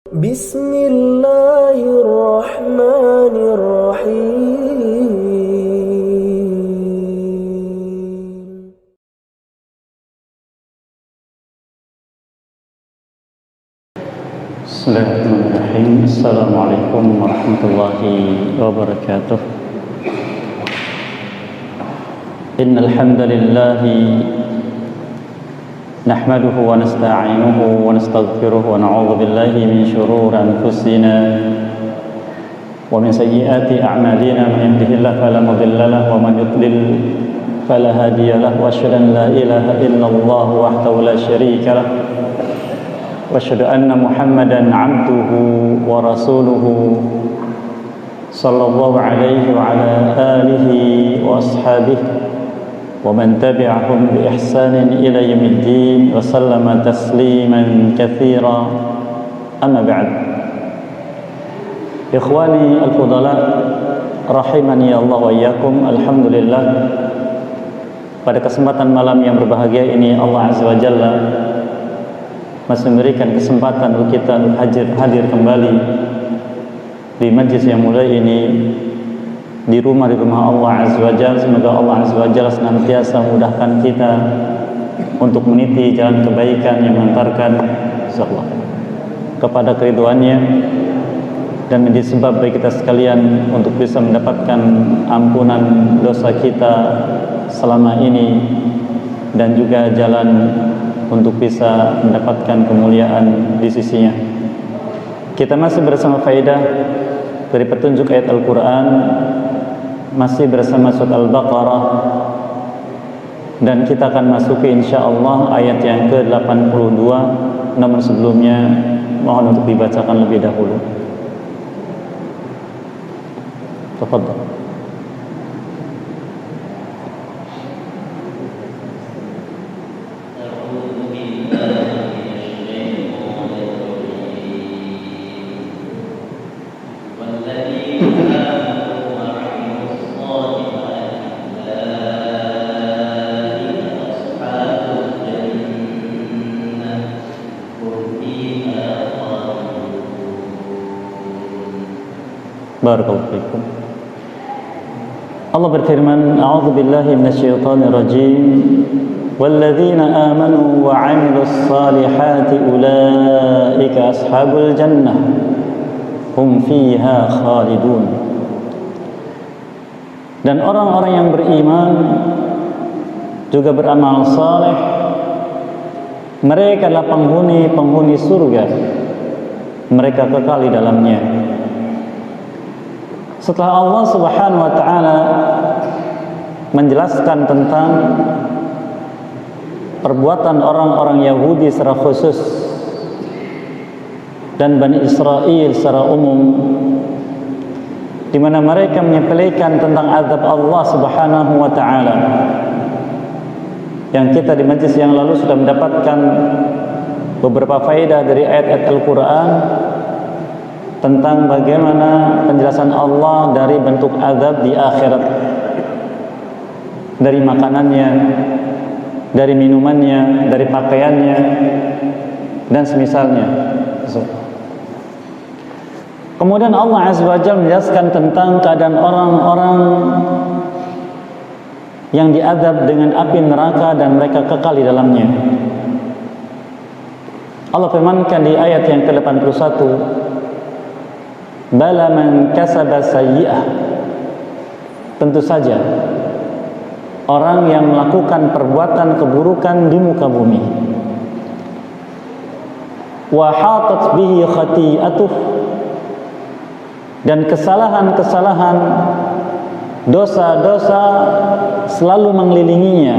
بسم الله الرحمن الرحيم. Bismillahirrahmanirrahim. Assalamualaikum warahmatullahi wabarakatuh. Innal hamdalillah nahmaduhu wa nasta'inuhu wa nastaghfiruh wa na'udzu billahi min shururi anfusina wa min sayyiati a'malina. Man yahdihillahu fala mudilla lahu wa man yudlil fala hadiya lahu. Wa asyhadu an la ilaha illallah wahdahu la syarika lahu wa asyhadu anna Muhammadan 'abduhu wa rasuluhu sallallahu alaihi wa ala alihi wa ashabihi wa man tabi'ahum bi ihsanin ila yaumiddin wa sallama tasliman katsira. Amma ba'd. Ikhwani al-fudala rahimani Allah wa iyyakum. Alhamdulillah, pada kesempatan malam yang berbahagia ini Allah Azza wa Jalla masih memberikan kesempatan untuk kita hadir kembali di majlis yang mulia ini, di rumah Allah Azza wa Jalla. Semoga Allah Azza wa Jalla senantiasa memudahkan kita untuk meniti jalan kebaikan yang mengantarkan insyaallah kepada keridhoannya dan menjadi sebab bagi kita sekalian untuk bisa mendapatkan ampunan dosa kita selama ini dan juga jalan untuk bisa mendapatkan kemuliaan di sisinya. Kita masih bersama faedah dari petunjuk ayat Al-Quran, masih bersama surat Al-Baqarah, dan kita akan masuki insyaallah ayat yang ke-82. Namun sebelumnya mohon untuk dibacakan lebih dahulu. Tafadhal. Barakallahu fiikum. Allah berfirman, a'udzu billahi minasyaitonir rajim. Walladzina amanu wa 'amilus salihati ulaika ashabul jannah hum fiha khalidun. Dan orang-orang yang beriman juga beramal saleh, mereka adalah penghuni surga, mereka kekal di dalamnya. Setelah Allah Subhanahu wa taala menjelaskan tentang perbuatan orang-orang Yahudi secara khusus dan Bani Israel secara umum, di mana mereka menyepelekan tentang azab Allah Subhanahu wa taala, yang kita di majlis yang lalu sudah mendapatkan beberapa faedah dari ayat-ayat Al-Quran tentang bagaimana penjelasan Allah dari bentuk azab di akhirat, dari makanannya, dari minumannya, dari pakaiannya, dan semisalnya. Kemudian Allah Azza wa Jalla menjelaskan tentang keadaan orang-orang yang diazab dengan api neraka dan mereka kekal di dalamnya. Allah firmankan di ayat yang ke-81, bala man kasaba sayyi'ah, tentu saja orang yang melakukan perbuatan keburukan di muka bumi, wa hatat bihi khati'atuh, dan kesalahan-kesalahan, dosa-dosa selalu mengelilinginya,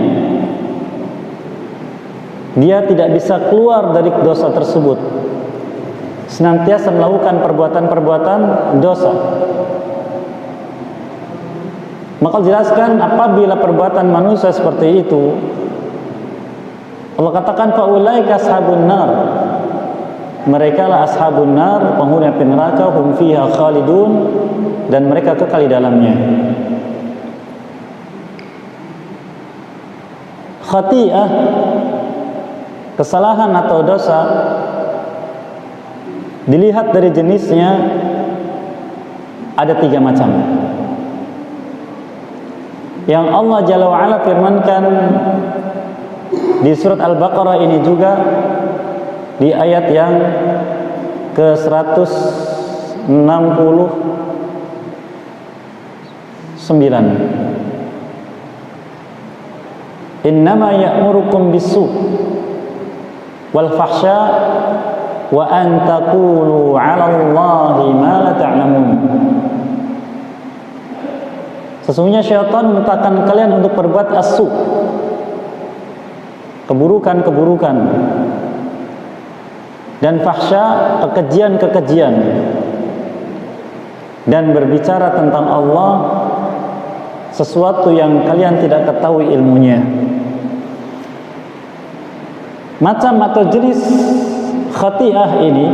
dia tidak bisa keluar dari dosa tersebut, senantiasa melakukan perbuatan-perbuatan dosa. Maka jelaskan apabila perbuatan manusia seperti itu, Allah katakan faulaika ashabun nar, mereka lah ashabun nar, penghuni api neraka, hum fiha khalidun, dan mereka kekal di dalamnya. Khati'ah, kesalahan atau dosa, Dilihat dari jenisnya ada 3 macam. Yang Allah Jalla wa'ala firmankan di surat Al-Baqarah ini juga di ayat yang ke-169. Innama ya'murukum bis-su' wal fahsya wa an taqulu 'ala Allahi ma la ta'lamun. Sesungguhnya syaitan memerintahkan kalian untuk berbuat as-su', keburukan-keburukan, dan fahsya, kekejian-kekejian, dan berbicara tentang Allah sesuatu yang kalian tidak ketahui ilmunya. Macam atau jenis khati'ah ini,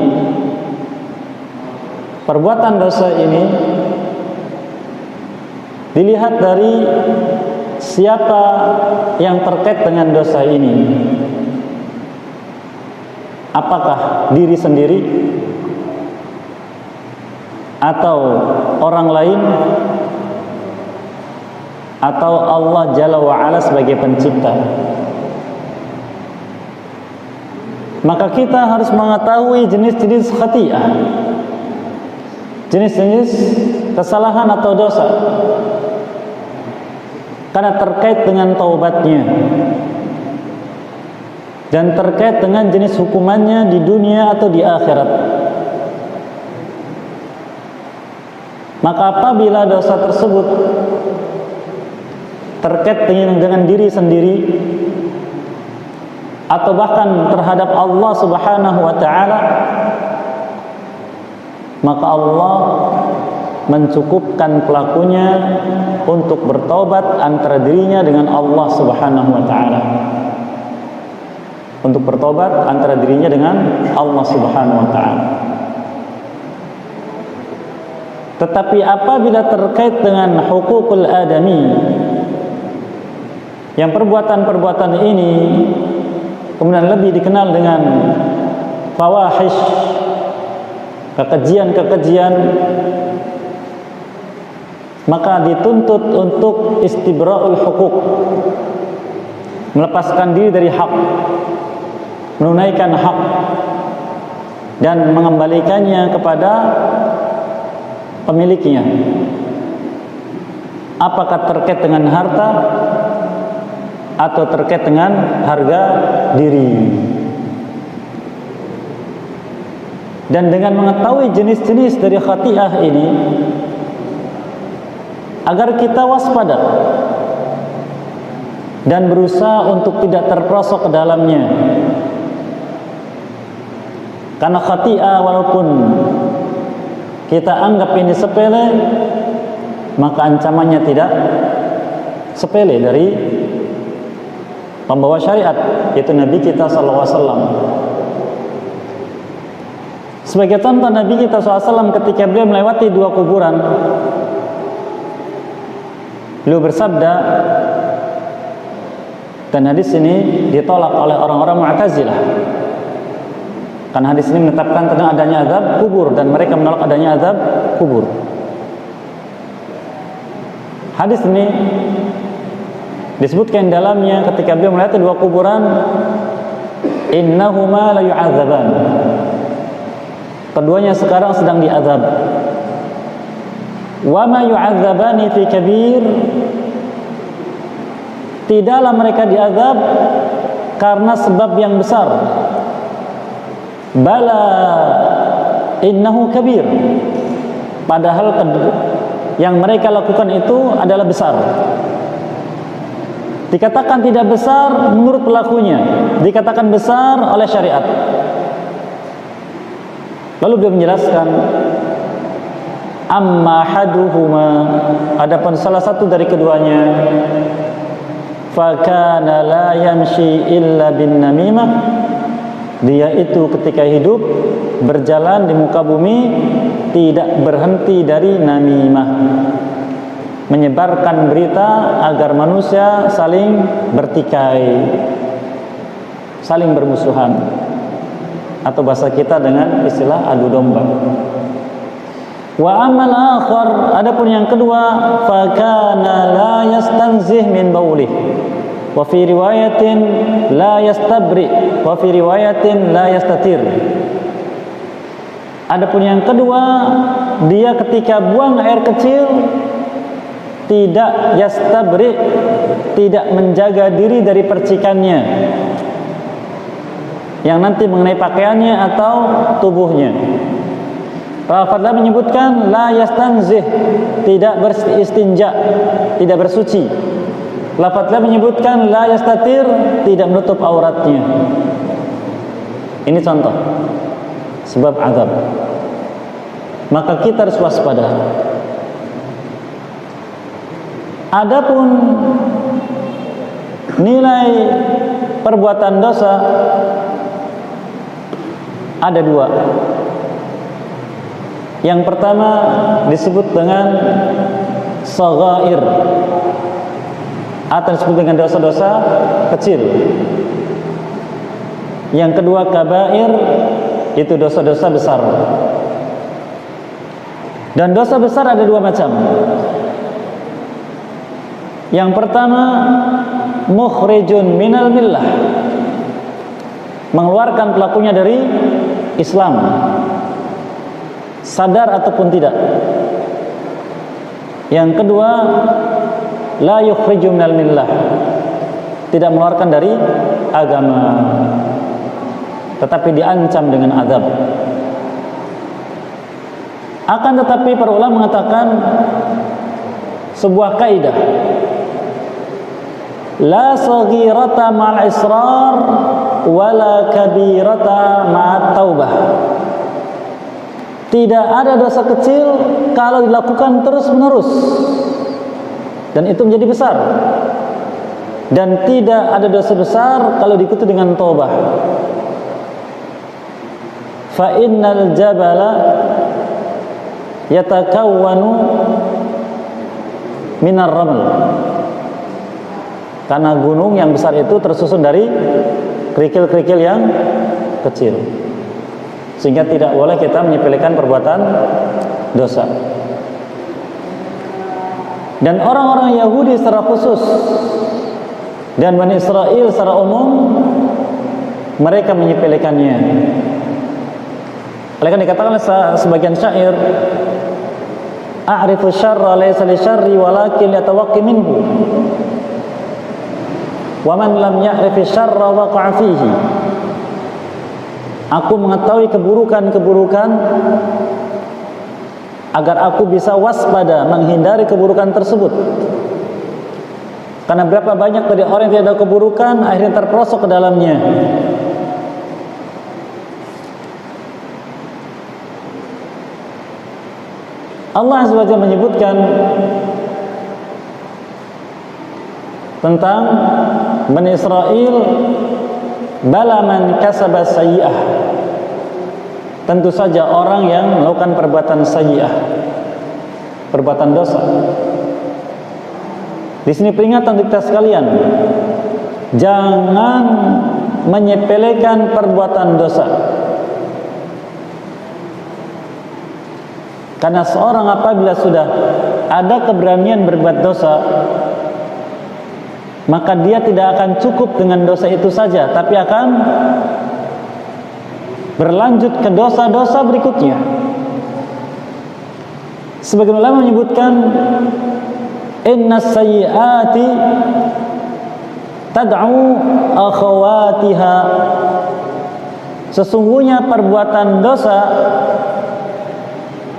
perbuatan dosa ini, dilihat dari siapa yang terkait dengan dosa ini. Apakah diri sendiri atau orang lain atau Allah Jalla wa'ala sebagai pencipta. Maka kita harus mengetahui jenis-jenis khati'ah, jenis-jenis kesalahan atau dosa, karena terkait dengan taubatnya dan terkait dengan jenis hukumannya di dunia atau di akhirat. Maka apabila dosa tersebut terkait dengan diri sendiri atau bahkan terhadap Allah Subhanahu wa ta'ala, maka Allah mencukupkan pelakunya untuk bertobat antara dirinya dengan Allah Subhanahu wa ta'ala. Untuk bertobat antara dirinya dengan Allah Subhanahu wa ta'ala. Tetapi apabila terkait dengan hukukul adami, yang perbuatan-perbuatan ini kemudian lebih dikenal dengan fawahish, kekejian-kekejian, maka dituntut untuk istibra'ul hukuk, melepaskan diri dari hak, menunaikan hak, dan mengembalikannya kepada pemiliknya. Apakah terkait dengan harta atau terkait dengan harga diri. Dan dengan mengetahui jenis-jenis dari khati'ah ini, agar kita waspada dan berusaha untuk tidak terperosok ke dalamnya. Karena khati'ah walaupun kita anggap ini sepele, maka ancamannya tidak sepele dari pembawa syariat, yaitu Nabi kita SAW. Sebagai contoh, Nabi kita SAW ketika beliau melewati 2 kuburan, beliau bersabda, dan hadis ini ditolak oleh orang-orang Mu'tazilah, karena hadis ini menetapkan tentang adanya azab kubur dan mereka menolak adanya azab kubur. Hadis ini disebutkan dalamnya ketika beliau melihat 2 kuburan, innahuma la yu'adzaban, keduanya sekarang sedang diazab. Wa ma yu'adzabani fi kabir, tidaklah mereka diazab karena sebab yang besar. Bala innahu kabir, padahal yang mereka lakukan itu adalah besar. Dikatakan tidak besar menurut pelakunya, dikatakan besar oleh syariat. Lalu beliau menjelaskan, amma haduhuma, adapun salah satu dari keduanya, fakana la yamshi illa bin namimah, dia itu ketika hidup berjalan di muka bumi tidak berhenti dari namimah, menyebarkan berita agar manusia saling bertikai, saling bermusuhan. atau bahasa kita dengan istilah adu domba. Wa amal akhar, adapun yang kedua, fa kana la yastanzih min baulih, wa fi riwayatin la yastabri, wa fi riwayatin la yastatir. Adapun yang kedua, dia ketika buang air kecil tidak yastabri, tidak menjaga diri dari percikannya yang nanti mengenai pakaiannya atau tubuhnya. Al-Fadlah menyebutkan la yastanzih, tidak beristinja, tidak bersuci. Al-Fadlah menyebutkan la yastatir, tidak menutup auratnya. Ini contoh sebab azab. Maka kita harus waspada. Adapun nilai perbuatan dosa ada dua. Yang pertama disebut dengan saghair atau disebut dengan dosa-dosa kecil. Yang kedua kabair, itu dosa-dosa besar. Dan dosa besar ada dua macam. Yang pertama mukhrijun minal millah, mengeluarkan pelakunya dari Islam, sadar ataupun tidak. Yang kedua la yukhriju minal millah, tidak mengeluarkan dari agama, tetapi diancam dengan azab. Akan tetapi para ulama mengatakan sebuah kaidah, la saghirata ma'al israr wala kabirata ma'at taubah. Tidak ada dosa kecil kalau dilakukan terus-menerus dan itu menjadi besar, dan tidak ada dosa besar kalau diikuti dengan taubah. Fa innal jabala yatakawwanu minar raml, karena gunung yang besar itu tersusun dari kerikil-kerikil yang kecil, sehingga tidak boleh kita menyepelekan perbuatan dosa. Dan orang-orang Yahudi secara khusus dan Bani Israel secara umum, mereka menyepelekannya. Oleh karena dikatakan sebagian syair, a'rifu syarra laysa li syarri walakin yatawaqqi minhu, wa man lam ya'rifi syarra waqa'a fihi. Aku mengetahui keburukan-keburukan agar aku bisa waspada menghindari keburukan tersebut. Karena berapa banyak dari orang yang tidak tahu keburukan akhirnya terperosok ke dalamnya. Allah Azza wa Jalla menyebutkan tentang Bani Israel, bala man kasaba sayyi'ah, tentu saja orang yang melakukan perbuatan sayyi'ah, perbuatan dosa. Di sini peringatan untuk kita sekalian, jangan menyepelekan perbuatan dosa. Karena seorang apabila sudah ada keberanian berbuat dosa, maka dia tidak akan cukup dengan dosa itu saja, tapi akan berlanjut ke dosa-dosa berikutnya. Sebagian ulama menyebutkan innas sayyiati tad'u akhawatiha, sesungguhnya perbuatan dosa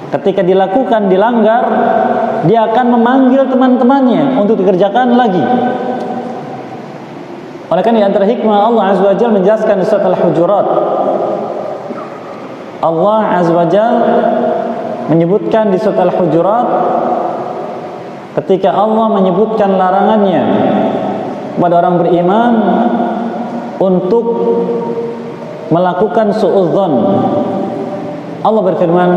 ketika dilakukan, dilanggar, dia akan memanggil teman-temannya untuk dikerjakan lagi. Oleh karena di antara hikmah Allah Azza wa Jalla menjelaskan di surat Al-Hujurat, Allah Azza wa Jalla menyebutkan di surat Al-Hujurat ketika Allah menyebutkan larangannya kepada orang beriman untuk melakukan su'udzon. Allah berfirman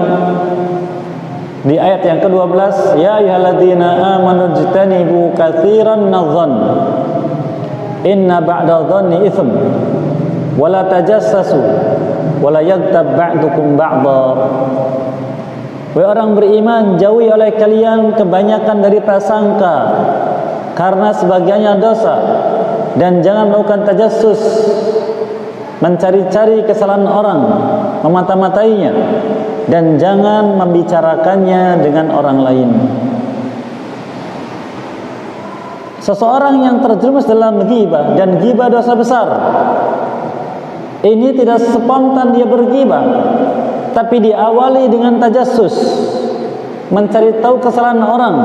di ayat yang ke-12, ya ayyuhalladzina amanu jtanibu katsiran minadh-dhann inna ba'da dhanni itsm wa la tajassasu wa la yaghtab ba'dukum ba'dha. Wahai orang beriman, jauhi oleh kalian kebanyakan dari prasangka, karena sebagiannya dosa, dan jangan melakukan tajassus, mencari-cari kesalahan orang, memata-matainya, dan jangan membicarakannya dengan orang lain. Seseorang yang terjerumus dalam ghibah, dan ghibah dosa besar, ini tidak spontan dia berghibah, tapi diawali dengan tajassus, mencari tahu kesalahan orang,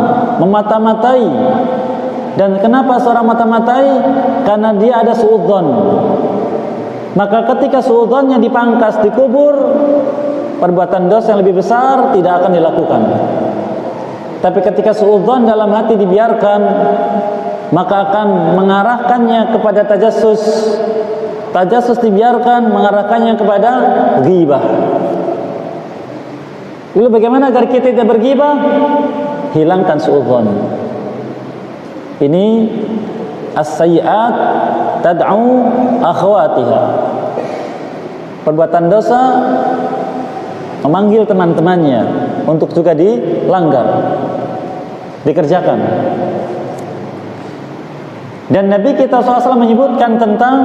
memata-matai. Dan kenapa seorang mata-matai? Karena dia ada suudzon. Maka ketika suudzonnya dipangkas, dikubur, perbuatan dosa yang lebih besar tidak akan dilakukan. Tapi ketika suudzon dalam hati dibiarkan, maka akan mengarahkannya kepada tajassus. Tajassus dibiarkan, mengarahkannya kepada ghibah. Lalu bagaimana agar kita tidak berghibah? Hilangkan suudzon. Ini as-sayyi'at tad'u akhwatiha. Perbuatan dosa memanggil teman-temannya untuk juga dilanggar, dikerjakan. Dan Nabi kita SAW menyebutkan tentang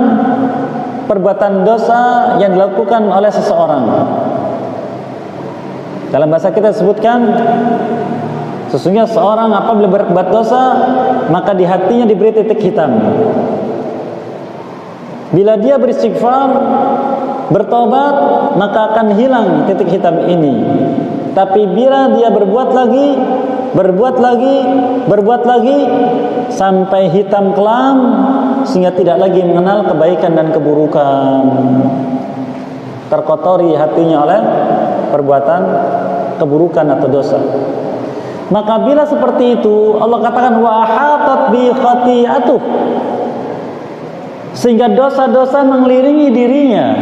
perbuatan dosa yang dilakukan oleh seseorang. Dalam bahasa kita sebutkan, sesungguhnya seorang apabila berbuat dosa, maka di hatinya diberi titik hitam. Bila dia beristighfar, bertobat, maka akan hilang titik hitam ini. Tapi bila dia berbuat lagi, sampai hitam kelam, sehingga tidak lagi mengenal kebaikan dan keburukan. Terkotori hatinya oleh perbuatan keburukan atau dosa. Maka bila seperti itu, Allah katakan wa ahatat bi khati'atuh, sehingga dosa-dosa mengelilingi dirinya,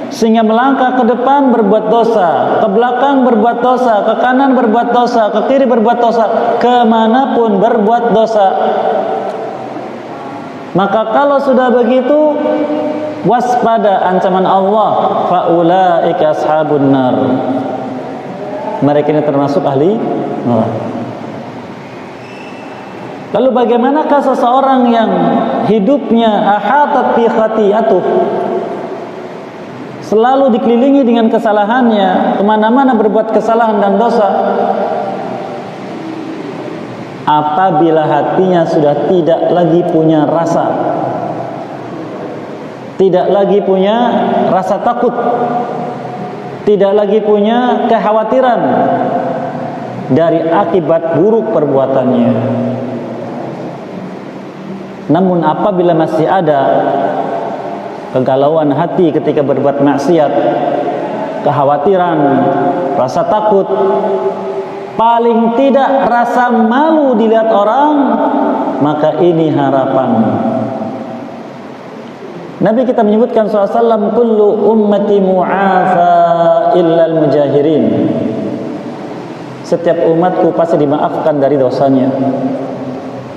sehingga melangkah ke depan berbuat dosa, ke belakang berbuat dosa, ke kanan berbuat dosa, ke kiri berbuat dosa, kemanapun berbuat dosa. Maka kalau sudah begitu, waspada ancaman Allah, faulaika ashabun nar. Mereka ini termasuk ahli neraka. Lalu bagaimanakah seseorang yang hidupnya ahatat bi khati'atuh, selalu dikelilingi dengan kesalahannya, kemana-mana berbuat kesalahan dan dosa? Apabila hatinya sudah tidak lagi punya rasa, tidak lagi punya rasa takut, tidak lagi punya kekhawatiran dari akibat buruk perbuatannya. Namun apabila masih ada kegalauan hati ketika berbuat maksiat, kekhawatiran, rasa takut, paling tidak rasa malu dilihat orang, maka ini harapan. Nabi kita menyebutkan SAW, kullu ummati mu'afa illal mujahirin. Setiap umatku pasti dimaafkan dari dosanya,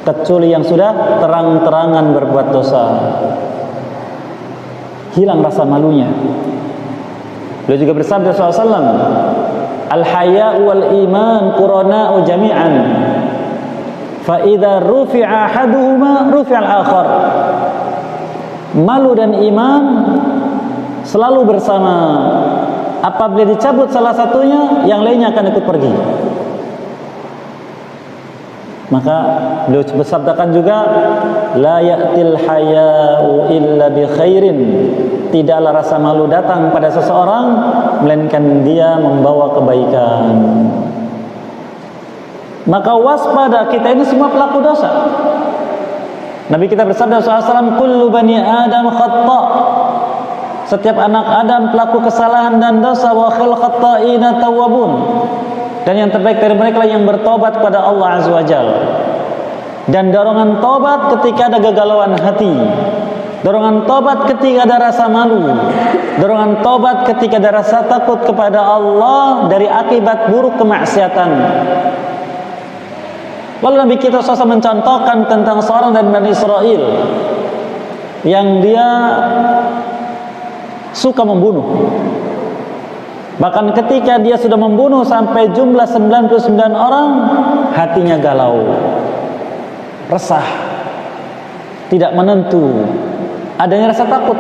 kecuali yang sudah terang-terangan berbuat dosa, hilang rasa malunya. Beliau juga bersabda SAW, al-haya'u wal iman qurana'u jami'an, fa idza rufi'a ahaduhuma rufi'al akhar. Malu dan iman selalu bersama. Apabila dicabut salah satunya, yang lainnya akan ikut pergi. Maka beliau bersabdakan juga, la ya'til haya'u illa bi khairin. Tidaklah rasa malu datang pada seseorang melainkan dia membawa kebaikan. Maka waspada, kita ini semua pelaku dosa. Nabi kita bersabda SAW, kullu bani Adam khata'. Setiap anak Adam pelaku kesalahan dan dosa, wa khil khata'ina tawwabun. Dan yang terbaik dari mereka lah yang bertobat kepada Allah Azza wa Jalla. Dan dorongan tobat ketika ada kegalauan hati, dorongan tobat ketika ada rasa malu, dorongan tobat ketika ada rasa takut kepada Allah dari akibat buruk kemaksiatan. Lalu Nabi kita SAW mencontohkan tentang seorang dari Bani Israel yang dia suka membunuh. Bahkan ketika dia sudah membunuh sampai jumlah 99 orang, hatinya galau, resah, tidak menentu, adanya rasa takut.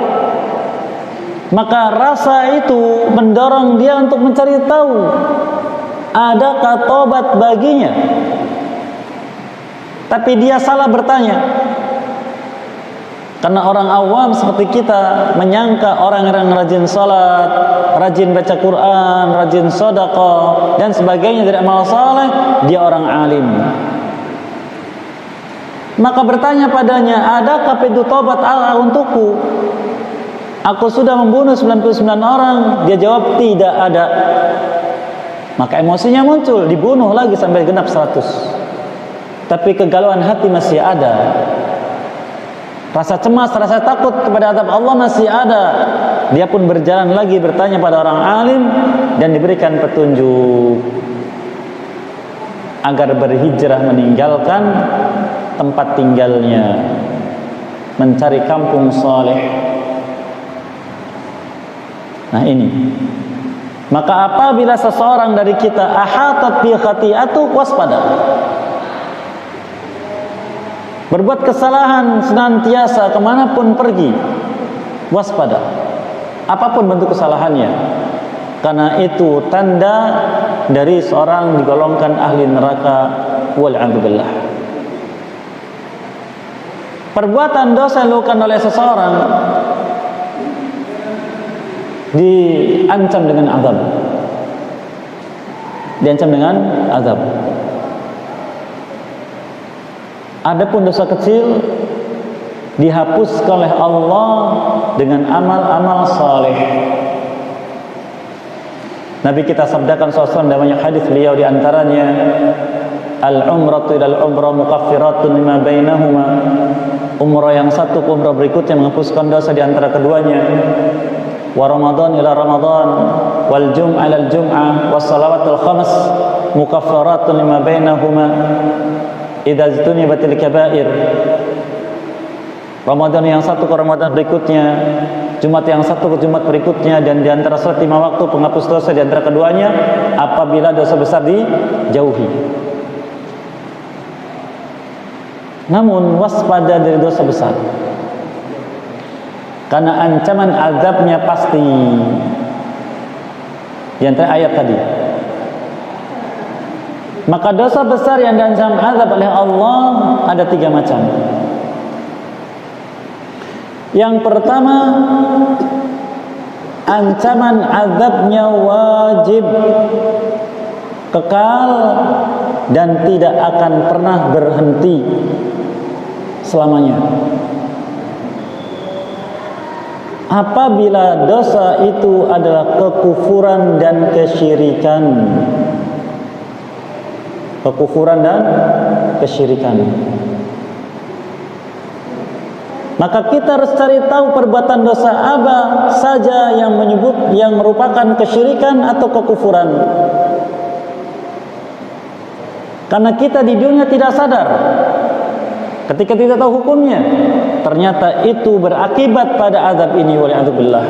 Maka rasa itu mendorong dia untuk mencari tahu, adakah tobat baginya. Tapi dia salah bertanya, karena orang awam seperti kita menyangka orang yang rajin salat, rajin baca Quran, rajin sedekah dan sebagainya dari amal saleh, dia orang alim. Maka bertanya padanya, adakah pintu tobat Allah untukku? Aku sudah membunuh 99 orang. Dia jawab, tidak ada. Maka emosinya muncul, dibunuh lagi sampai genap 100. Tapi kegalauan hati masih ada. Rasa cemas, rasa takut kepada azab Allah masih ada. Dia pun berjalan lagi bertanya pada orang alim dan diberikan petunjuk agar berhijrah meninggalkan tempat tinggalnya, mencari kampung saleh. Nah ini. Maka apabila seseorang dari kita ahatat bi khati'atu, waspada. Berbuat kesalahan senantiasa kemanapun pergi, waspada. Apapun bentuk kesalahannya, karena itu tanda dari seorang digolongkan ahli neraka, wal'adzubillah. Perbuatan dosa yang dilakukan oleh seseorang diancam dengan azab. Diancam dengan azab. Adapun dosa kecil dihapuskan oleh Allah dengan amal-amal saleh. Nabi kita sabdakan SAW dalam banyak hadis beliau, di antaranya al-umratu ilal umrah mukaffiratun lima bainahuma. Umrah yang satu ke umrah berikutnya menghapuskan dosa di antara keduanya. Wa Ramadan ila Ramadan wal jum'ah ila al-jum'ah was salawatul khams mukaffaratun lima bainahuma idza ztunibatil kaba'ir. Ramadan yang satu ke Ramadan berikutnya, Jumat yang satu ke Jumat berikutnya, dan di antara salat 5 waktu penghapus dosa di antara keduanya apabila dosa besar dijauhi. Namun waspada dari dosa besar, karena ancaman azabnya pasti. Di antara ayat tadi. Maka dosa besar yang diancam azab oleh Allah ada 3 macam. Yang pertama, ancaman azabnya wajib, kekal, dan tidak akan pernah berhenti selamanya. Apabila dosa itu adalah kekufuran dan kesyirikan. Kekufuran dan kesyirikan. Maka kita harus cari tahu perbuatan dosa apa saja yang merupakan kesyirikan atau kekufuran. Karena kita di dunia tidak sadar, ketika tidak tahu hukumnya, ternyata itu berakibat pada azab ini, wal'adzubillah.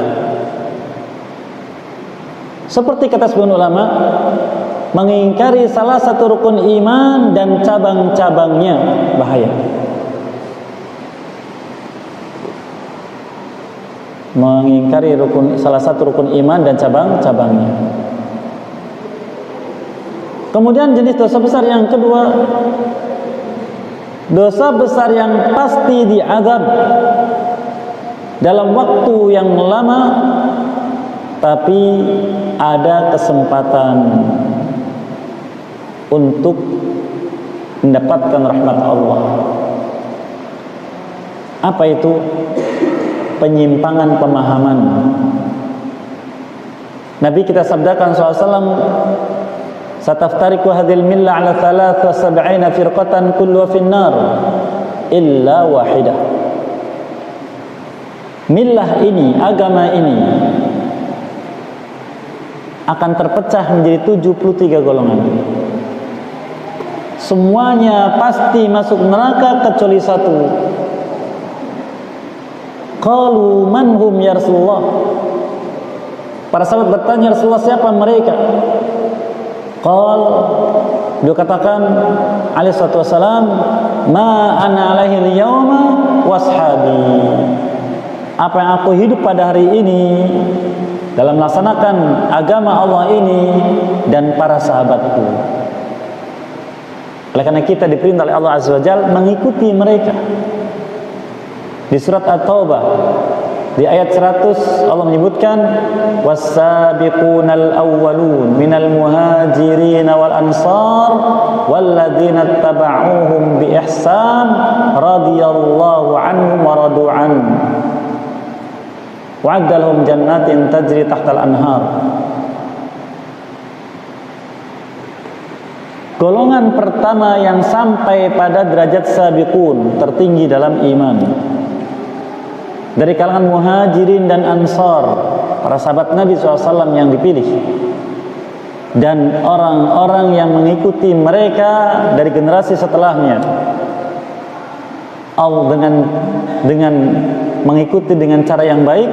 Seperti kata sebagian ulama, mengingkari salah satu rukun iman dan cabang-cabangnya bahaya. Mengingkari salah satu rukun iman dan cabang-cabangnya. Kemudian jenis dosa besar yang kedua, dosa besar yang pasti diazab dalam waktu yang lama, tapi ada kesempatan untuk mendapatkan rahmat Allah. Apa itu? Penyimpangan pemahaman. Nabi kita sabdakan SAW, sataftariqu hadhil millah ala 73 firqatan kulluha finnar illa wahidah. Millah ini, agama ini akan terpecah menjadi 73 golongan. Semuanya pasti masuk neraka kecuali satu. Qalu man hum ya Rasulullah? Para sahabat bertanya, Rasulullah, siapa mereka? Beliau katakan alaihi salatu wassalam, ma ana alaihi al-yawma washabi. Apa yang aku hidup pada hari ini dalam melaksanakan agama Allah ini dan para sahabatku. Oleh karena kita diperintah oleh Allah Azza wa Jalla mengikuti mereka. Di surat At-Taubah di ayat 100 Allah menyebutkan was-sabiqunal awwalun minal muhajirin wal ansar walladzina tabauhum bi ihsan radhiyallahu anhum wa radu an wa'adda lahum jannatin tajri tahtal anhar. Golongan pertama yang sampai pada derajat sabiqun, tertinggi dalam iman, dari kalangan muhajirin dan ansar, para sahabat Nabi SAW yang dipilih, dan orang-orang yang mengikuti mereka dari generasi setelahnya. Allah dengan mengikuti dengan cara yang baik,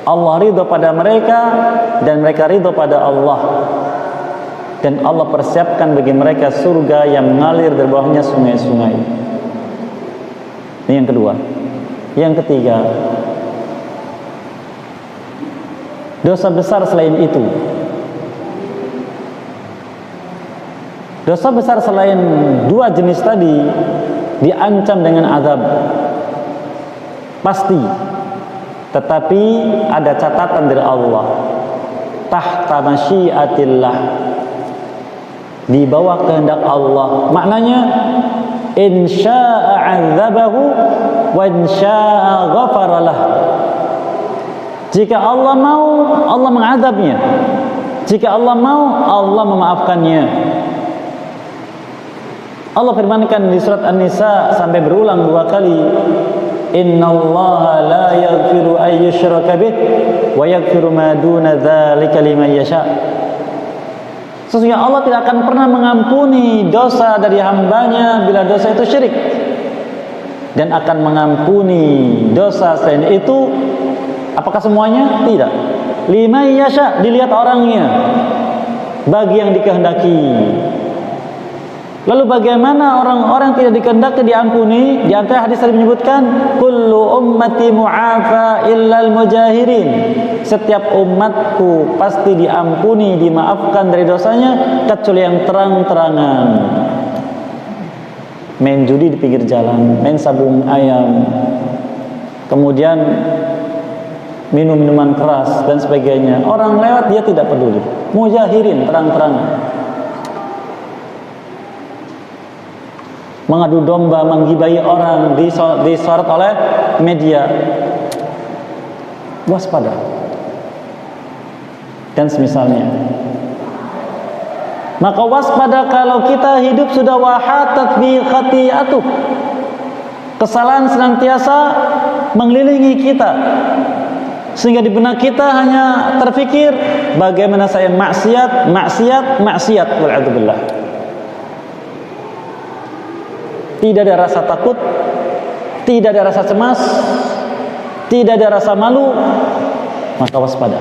Allah ridho pada mereka dan mereka ridho pada Allah, dan Allah persiapkan bagi mereka surga yang mengalir dari bawahnya sungai-sungai. Ini yang kedua. Yang ketiga, dosa besar selain itu. Dosa besar selain dua jenis tadi diancam dengan azab pasti, tetapi ada catatan dari Allah, tahta masyiatillah, di bawah kehendak Allah. Maknanya in syaa'a 'adzabahu wa in syaa'a ghafara lah. Jika Allah mau, Allah mengazabnya. Jika Allah mau, Allah memaafkannya. Allah firmankan di surat An-Nisa sampai berulang dua kali, innallaha la yaghfiru ay yushraka bih wa yaghfiru ma duna dzalika liman yasha. Sesungguhnya Allah tidak akan pernah mengampuni dosa dari hambanya bila dosa itu syirik, dan akan mengampuni dosa selain itu. Apakah semuanya? Tidak. Liman yasha, dilihat orangnya, bagi yang dikehendaki. Lalu bagaimana orang-orang tidak dikehendaki diampuni? Di antara hadis tadi menyebutkan kullu ummati mu'afa illal mujahirin. Setiap umatku pasti diampuni, dimaafkan dari dosanya kecuali yang terang-terangan. Main judi di pinggir jalan, main sabung ayam, kemudian minum minuman keras dan sebagainya. Orang lewat dia tidak peduli. Mujahirin, terang-terangan. Mengadu domba, menggibahi orang, disorot oleh media. Waspada. Dan semisalnya. Maka waspada kalau kita hidup sudah wahatat bi khati'atuh. Kesalahan senantiasa mengelilingi kita, sehingga di benak kita hanya terfikir bagaimana saya maksiat wal'adzubillah. Tidak ada rasa takut, tidak ada rasa cemas, tidak ada rasa malu, maka waspada.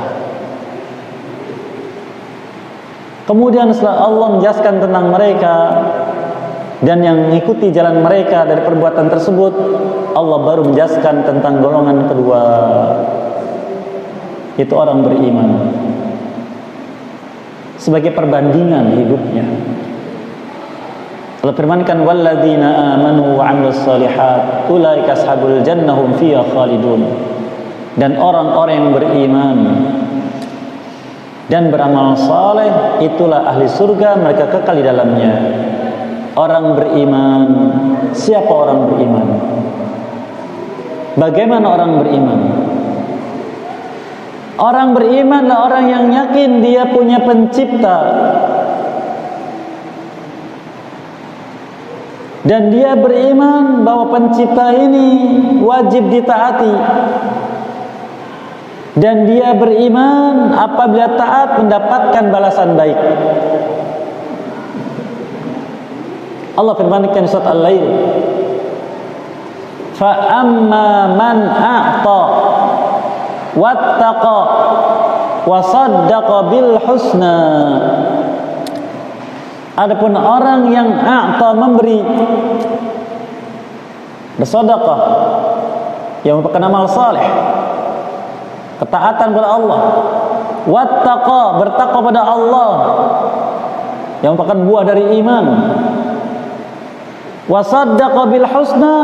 Kemudian setelah Allah menjelaskan tentang mereka dan yang mengikuti jalan mereka dari perbuatan tersebut, Allah baru menjelaskan tentang golongan kedua, itu orang beriman, sebagai perbandingan hidupnya. Allah firmankan walladzina amanu wa 'amilus shalihat ulaika ashabul jannah hum fiha khalidun. Dan orang-orang yang beriman dan beramal saleh itulah ahli surga, mereka kekal di dalamnya. Orang beriman, siapa orang beriman? Bagaimana orang beriman? Orang beriman adalah orang yang yakin dia punya pencipta, dan dia beriman bahwa pencipta ini wajib ditaati, dan dia beriman apabila taat mendapatkan balasan baik. Allah firmankan surat Al-Lail, fa amma man a'ta wattaqa wa saddaqa bil husna. Adapun orang yang a'ta memberi, bersedekah, yang merupakan amal saleh, ketaatan kepada Allah, wattaqa, bertakwa pada Allah, yang merupakan buah dari iman, wasaddaqa bil husna,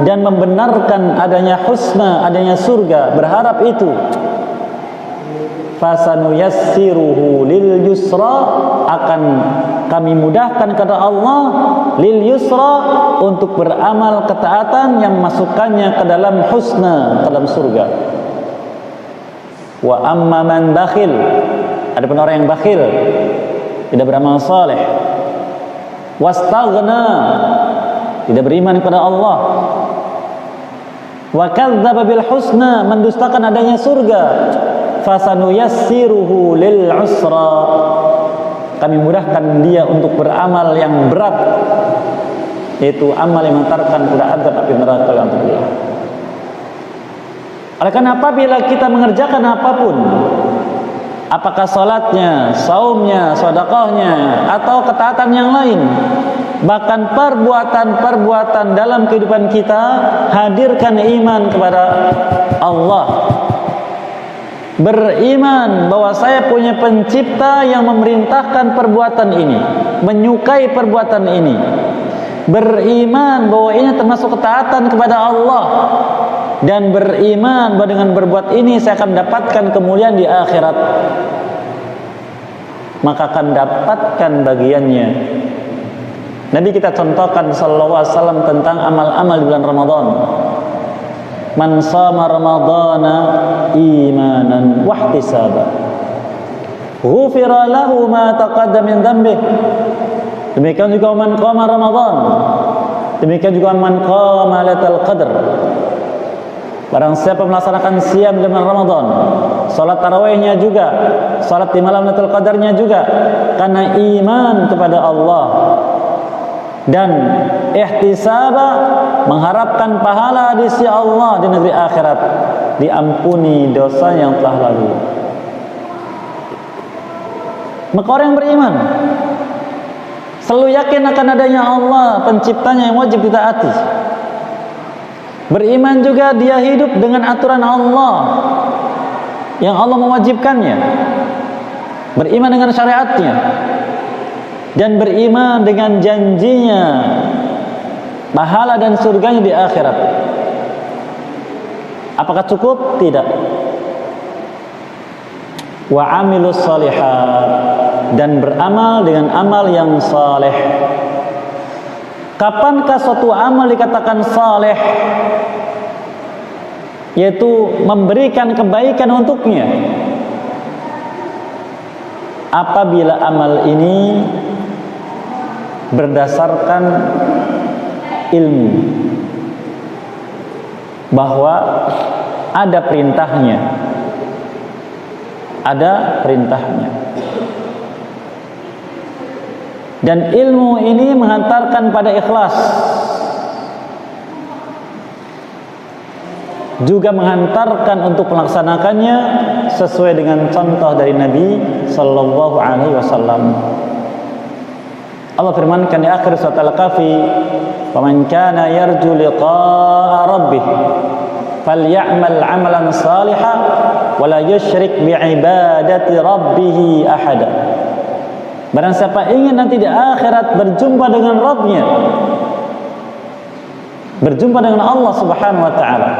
dan membenarkan adanya husna, adanya surga, berharap itu, fasanuyassiruhu lil yusra, akan kami mudahkan kepada Allah lil yusra, untuk beramal ketaatan yang masukkannya ke dalam husna, ke dalam surga. Wa amma man bakhil, adapun orang yang bakhil, tidak beramal saleh, wastaghna, tidak beriman kepada Allah, wa kadzdzaba bil husna, mendustakan adanya surga, fasanuyassiruhu lil usra, kami mudahkan dia untuk beramal yang berat, yaitu amal yang mengantarkan kepada azab api neraka. Oleh karena apabila kita mengerjakan apapun, apakah salatnya, saumnya, sedekahnya, atau ketaatan yang lain, bahkan perbuatan-perbuatan dalam kehidupan kita, hadirkan iman kepada Allah, beriman bahwa saya punya pencipta yang memerintahkan perbuatan ini, menyukai perbuatan ini, beriman bahwa ini termasuk ketaatan kepada Allah, dan beriman bahwa dengan berbuat ini saya akan dapatkan kemuliaan di akhirat, maka akan dapatkan bagiannya. Nabi kita contohkan sallallahu alaihi wasallam tentang amal-amal di bulan Ramadan. Man shama ramadhana imanan wa ihtisaban, ghufira lahu ma taqaddama min dhanbihi. Demikian juga man qama Ramadan, demikian juga man qama lailatul qadar. Barang siapa melaksanakan siam di bulan Ramadan, salat tarawihnya juga, salat di malam Lailatul Qadarnya juga, karena iman kepada Allah dan ihtisaba, mengharapkan pahala di sisi Allah di negeri akhirat, diampuni dosa yang telah lalu. Maka orang yang beriman selalu yakin akan adanya Allah penciptanya yang wajib ditaati. Beriman juga dia hidup dengan aturan Allah yang Allah mewajibkannya, beriman dengan syariatnya, dan beriman dengan janjinya pahala dan surganya di akhirat. Apakah cukup? Tidak. Wa amilus shalihat, dan beramal dengan amal yang saleh. Kapankah suatu amal dikatakan saleh? Yaitu memberikan kebaikan untuknya apabila amal ini berdasarkan ilmu, bahwa ada perintahnya, dan ilmu ini menghantarkan pada ikhlas, juga menghantarkan untuk melaksanakannya sesuai dengan contoh dari Nabi sallallahu alaihi wasallam. Allah firmankan di akhir surat Al-Kahfi, "Faman kana yarju liqa'a rabbih falyamal 'amalan shalihan wa la yusyrik bi'ibadati rabbih ahada." Barang siapa ingin nanti di akhirat berjumpa dengan Rabb-Nya, berjumpa dengan Allah Subhanahu wa taala,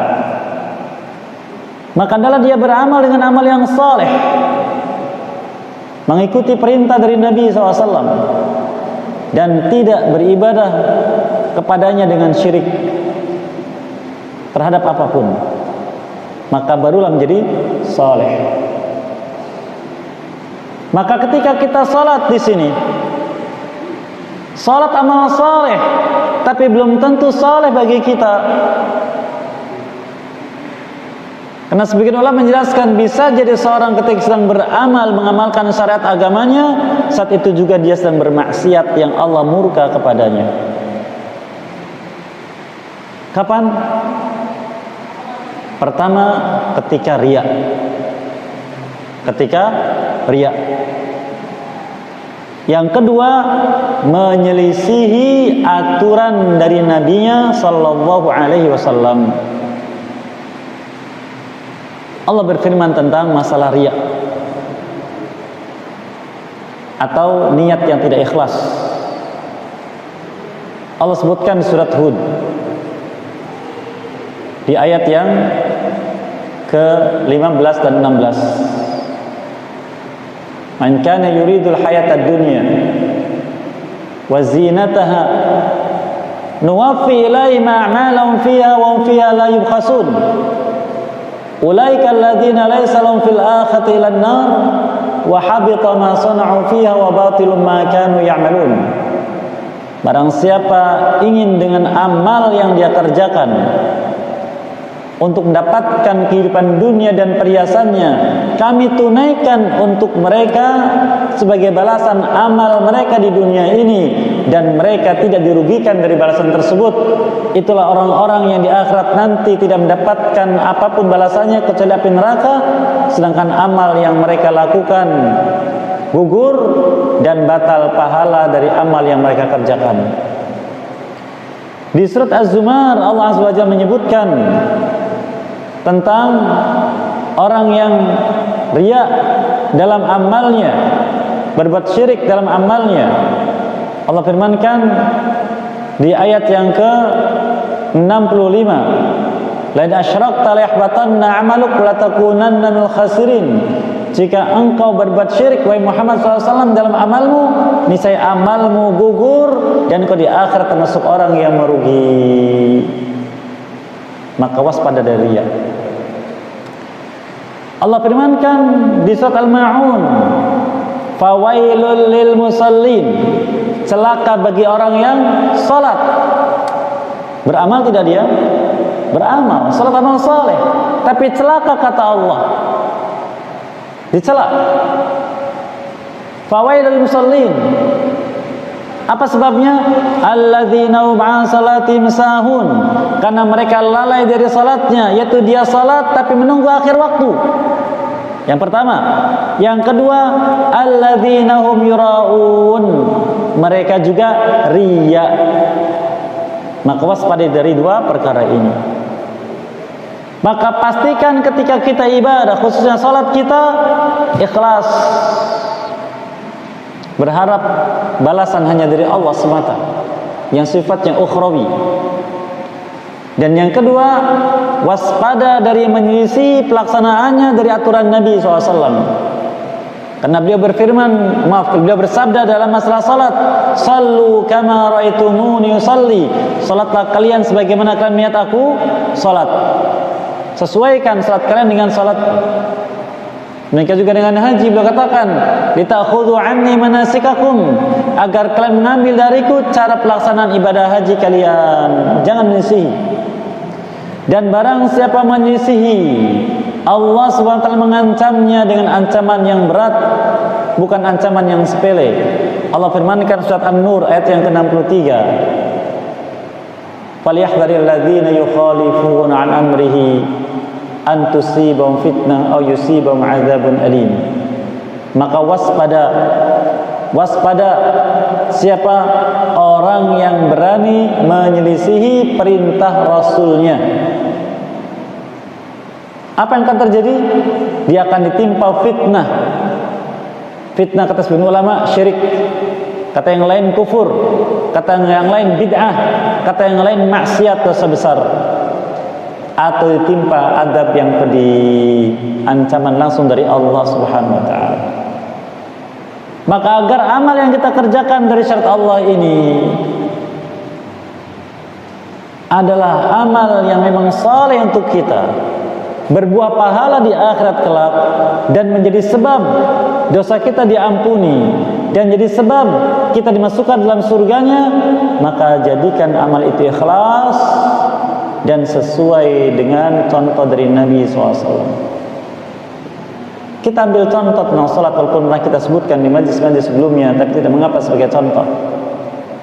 maka adalah dia beramal dengan amal yang saleh, mengikuti perintah dari Nabi SAW, dan tidak beribadah kepadanya dengan syirik terhadap apapun, maka barulah menjadi saleh. Maka ketika kita salat di sini, salat amal saleh, tapi belum tentu saleh bagi kita. Karena sebagian ulama menjelaskan bisa jadi seorang ketika sedang beramal, mengamalkan syariat agamanya, saat itu juga dia sedang bermaksiat yang Allah murka kepadanya. Kapan? Pertama, ketika riya. ketika riya. Yang kedua, menyelisihi aturan dari Nabi-Nya sallallahu alaihi wasallam. Allah berfirman tentang masalah riya atau niat yang tidak ikhlas. Allah sebutkan di surat Hud di ayat yang ke-15 dan 16. Man kana yuridul hayatad dunya wa zinataha nuwaffi ilaihim a'malahum fiha wa hum fiha la yubkhasun. Ulaika alladziina laysa lahum fil akhirati ilan nar wa habita ma sana'u fiha wa batilun ma kanu ya'malun. Barang siapa ingin dengan amal yang dia kerjakan untuk mendapatkan kehidupan dunia dan perhiasannya, kami tunaikan untuk mereka sebagai balasan amal mereka di dunia ini, dan mereka tidak dirugikan dari balasan tersebut. Itulah orang-orang yang di akhirat nanti tidak mendapatkan apapun balasannya kecuali api neraka, sedangkan amal yang mereka lakukan gugur dan batal pahala dari amal yang mereka kerjakan. Di surat Az-Zumar Allah Azza wa Jalla menyebutkan tentang orang yang riya dalam amalnya, berbuat syirik dalam amalnya. Allah firmankan di ayat yang ke-65, "Lain asyrakta la yahbatanna 'amaluk wa la takunanna minal khasirin." Jika engkau berbuat syirik wahai Muhammad SAW dalam amalmu, niscaya amalmu gugur dan engkau di akhirat termasuk orang yang merugi. Maka waspada dari riya. Allah firmankan di surat Al-Ma'un, "Fawailul lil musallin." Celaka bagi orang yang salat. Beramal tidak dia? Beramal, salat amal saleh, tapi celaka kata Allah. Dicela. Fawailul musallin. Apa sebabnya? Alladzina hum 'an salatihim sahun. Karena mereka lalai dari salatnya, yaitu dia salat tapi menunggu akhir waktu. Yang pertama. Yang kedua, alladzina hum yura'un. Mereka juga riya. Maka waspadai dari dua perkara ini. Maka pastikan ketika kita ibadah, khususnya salat kita, ikhlas. Berharap balasan hanya dari Allah semata, yang sifatnya ukhrawi. Dan yang kedua, waspada dari menyelisih pelaksanaannya dari aturan Nabi SAW. Karena beliau beliau bersabda dalam masalah salat, "Sallu kama ra'aitumuni usalli." Salatlah kalian sebagaimana kalian melihat aku salat. Sesuaikan salat kalian dengan salat. Mereka juga dengan haji, beliau katakan, "Litakhudhu anni manasikakum." Agar kalian mengambil dariku cara pelaksanaan ibadah haji kalian. Jangan menyisihi. Dan barang siapa menyisihi, Allah SWT mengancamnya dengan ancaman yang berat, bukan ancaman yang sepele. Allah firmankan surat An-Nur ayat yang ke-63, "Falyahdharil ladzina yukhalifuna 'an amrihi an tusibahum fitnah aw yusibahum 'adzabun alim." Maka waspada siapa orang yang berani menyelisihi perintah Rasulnya. Apa yang akan terjadi? Dia akan ditimpa fitnah. Fitnah kata sebagian ulama syirik, kata yang lain kufur, kata yang lain bid'ah, kata yang lain maksiat dosa besar, atau ditimpa adab yang pedih, ancaman langsung dari Allah Subhanahu wa taala. Maka agar amal yang kita kerjakan dari syarat Allah ini adalah amal yang memang saleh untuk kita, berbuah pahala di akhirat kelak, dan menjadi sebab dosa kita diampuni, dan jadi sebab kita dimasukkan dalam surganya, maka jadikan amal itu ikhlas dan sesuai dengan contoh dari Nabi SAW. Kita ambil contoh tentang salat, walaupun pernah kita sebutkan di majlis-majlis sebelumnya, tapi tidak mengapa sebagai contoh.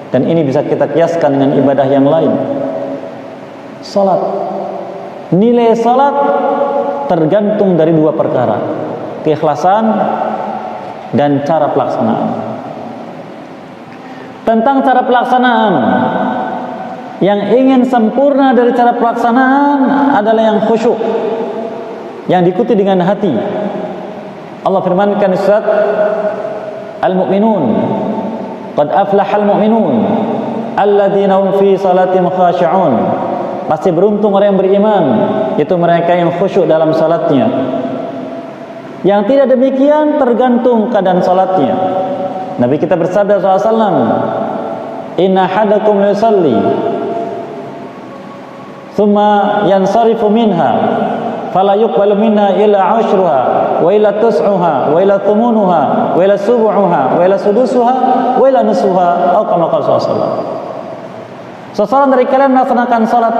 Dan ini bisa kita kiaskan dengan ibadah yang lain. Salat, nilai salat tergantung dari dua perkara. keikhlasan dan cara pelaksanaan. Tentang cara pelaksanaan, yang ingin sempurna dari cara pelaksanaan adalah yang khusyuk, yang diikuti dengan hati. Allah firmankan di surat Al-Mu'minun, qad aflahal mu'minun alladzina hum fi salatihim khashi'un. Pasti beruntung orang yang beriman, itu mereka yang khusyuk dalam salatnya. Yang tidak demikian tergantung keadaan salatnya. Nabi kita bersabda SAW, inna hadakum yusalli thumma yansarifu minha fala yuqbalu minha illa ashruha wa illa tus'uha wa illa thumunuha wa illa subu'uha wa illa sudusuha wa illa nusuha, atau kama qala sallallahu. Seseorang dari kalian melaksanakan salat,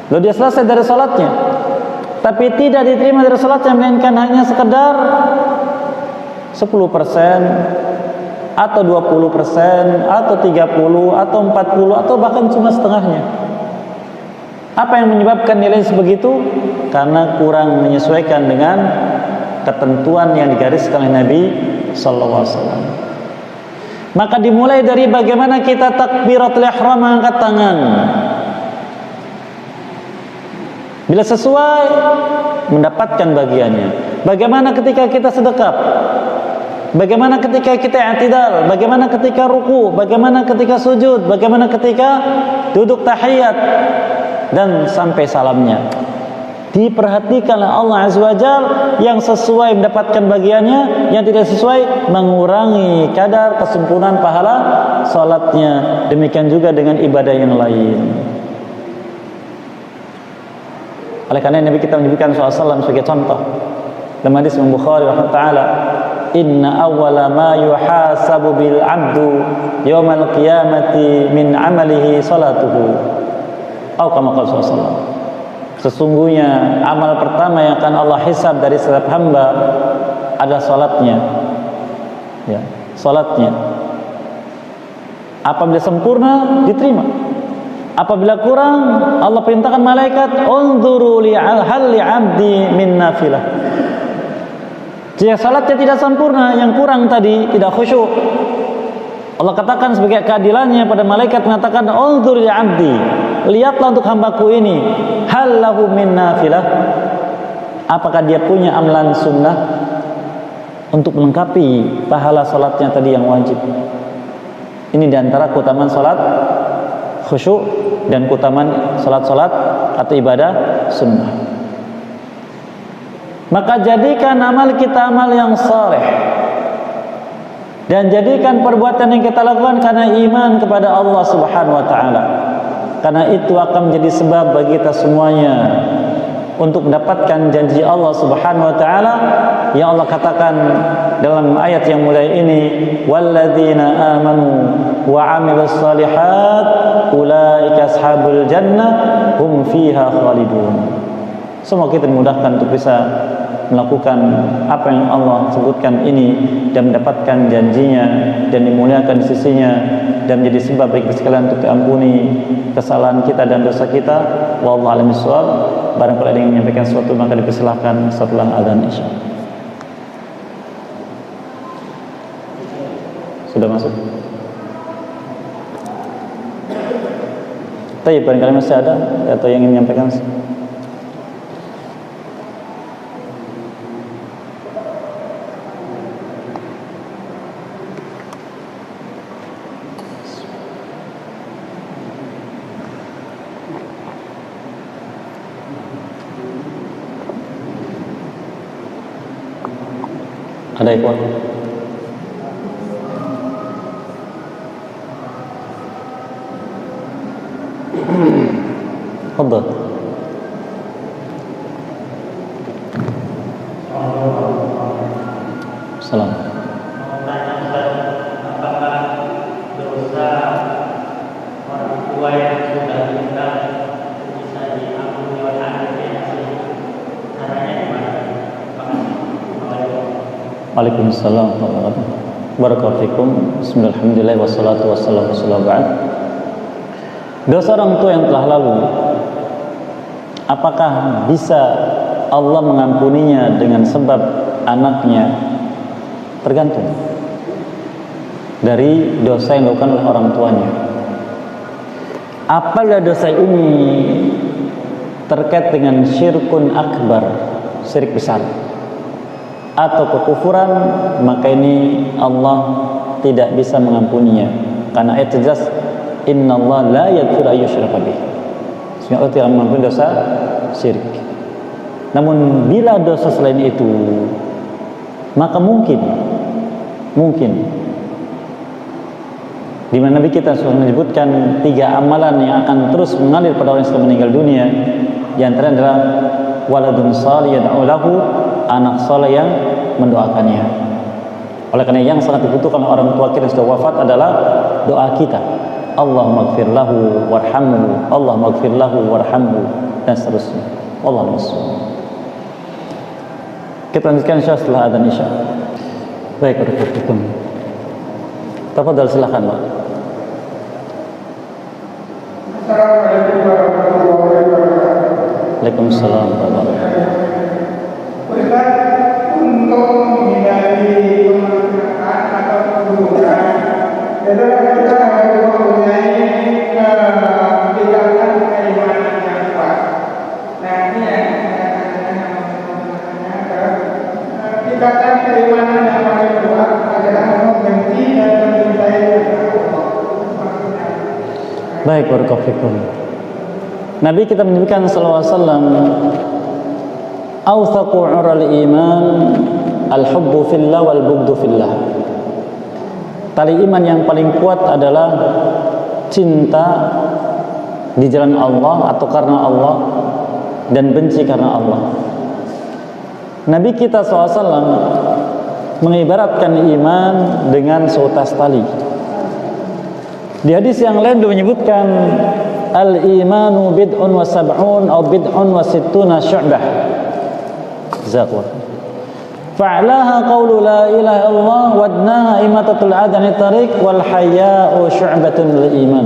lalu dia selesai dari salatnya, tapi tidak diterima dari salatnya melainkan hanya sekedar 10% atau 20% atau 30 atau 40 atau bahkan cuma setengahnya. Apa yang menyebabkan nilai sebegitu? Karena kurang menyesuaikan dengan ketentuan yang digariskan oleh Nabi sallallahu alaihi wasallam. Maka dimulai dari bagaimana kita takbiratul ihram, mengangkat tangan. Bila sesuai, mendapatkan bagiannya. Bagaimana ketika kita sedekap? Bagaimana ketika kita i'tidal? Bagaimana ketika ruku? Bagaimana ketika sujud? Bagaimana ketika duduk tahiyat? Dan sampai salamnya. Diperhatikanlah Allah Azza wa Jalla, yang sesuai mendapatkan bagiannya, yang tidak sesuai mengurangi kadar kesempurnaan pahala salatnya. Demikian juga dengan ibadah yang lain. Oleh karena Nabi kita menyebutkan SAW sebagai contoh dalam hadis Imam Bukhari rahimahullah taala, inna awwala ma yuhasabu bil 'abdu yaumal qiyamati min 'amalihi salatuhu, atau kama qala sallallahu. Sesungguhnya amal pertama yang akan Allah hisab dari setiap hamba adalah salatnya. Ya, salatnya. Apabila sempurna, diterima. Apabila kurang, Allah perintahkan malaikat, unzuru li hal li 'abdi min nafilah. Jika salatnya tidak sempurna, yang kurang tadi tidak khusyuk, Allah katakan sebagai keadilannya pada malaikat, mengatakan unzur li 'abdi, lihatlah untuk hambaku ini, hal lahu min nafilah, apakah dia punya amalan sunnah untuk melengkapi pahala salatnya tadi yang wajib. Ini diantara keutamaan salat khusyuk dan keutamaan salat-salat atau ibadah sunnah. Maka jadikan amal kita amal yang saleh, dan jadikan perbuatan yang kita lakukan karena iman kepada Allah Subhanahu wa taala. Karena itu akan menjadi sebab bagi kita semuanya untuk mendapatkan janji Allah Subhanahu wa taala yang Allah katakan dalam ayat yang mulia ini, walladzina amanu wa 'amilus shalihat ulaika ashabul jannah hum fiha khalidun. Semoga kita dimudahkan untuk bisa melakukan apa yang Allah sebutkan ini dan mendapatkan janjinya dan dimuliakan di sisinya, dan menjadi sebab bagi sekalian untuk diampuni kesalahan kita dan dosa kita. Wallahu a'lam bishawab. Barangkali ada yang menyampaikan sesuatu, maka dipersilahkan setelah azan isya. Sudah masuk? Tapi barangkali masih ada atau yang ingin menyampaikan? Ada ikhwan? Fadhal. Salam. Apakah dosa orang tua yang sudah meninggal bisa diampuni oleh anak yang masih? Caranya gimana? Waalaikumsalam warahmatullahi wabarakatuh. Barakallahu fikum. Bismillahirrahmanirrahim. Wassalatu wassalamu ala Rasulillah. Dosa orang tua yang telah lalu, apakah bisa Allah mengampuninya dengan sebab anaknya? Tergantung dari dosa yang dilakukan oleh orang tuanya. Apabila dosa ini terkait dengan syirkun akbar, syirik besar, atau kekufuran, maka ini Allah tidak bisa mengampuninya, karena ayat jelas innallaha la yaghfiru ayyushraka bih. Sehingga Allah tidak mengampuni dosa syirik. Namun bila dosa selain itu, maka mungkin di mana Nabi kita sudah menyebutkan 3 amalan yang akan terus mengalir pada orang yang sudah meninggal dunia. Di antaranya adalah waladun salih yad'u lahu, anak saleh yang mendoakannya. Oleh karena yang sangat dibutuhkan oleh orang tua kita yang sudah wafat adalah doa kita. Allahumma ighfir lahu warhamhu, Allahumma ighfir lahu warhamhu, dan seterusnya. Allahu a'lam. Kita lanjutkan insya setelah adzan isya. Baik, barakallahu. Tafadhal, silakan, Pak. Assalamualaikum warahmatullahi wabarakatuh. Waalaikumsalam warahmatullahi wabarakatuh. Ustaz, untuk menghindari pemanfaatan atau keburukan, adalah kita harus mempunyai tingkatan keimanan yang kuat. Nah, ini yang tingkatan keimanan yang paling kuat adalah membenci dan mencintai Allah. Baik, barakallahu fikum. Nabi kita menyebutkan sallallahu alaihi wasallam, awthaqu 'ural iman al-hubbu fillah wal bughdu fillah. Tali iman yang paling kuat adalah cinta di jalan Allah atau karena Allah, dan benci karena Allah. Nabi kita SAW mengibaratkan iman dengan seutas tali. Di hadis yang lain dia menyebutkan al-imanu bid'un wa sab'un atau bid'un wa sittuna syu'bah. Jazakallah. Fa'laha qawlu la ilaha illallah wa adnaha imatatul adani tariq wal haya'u syu'batun lil iman.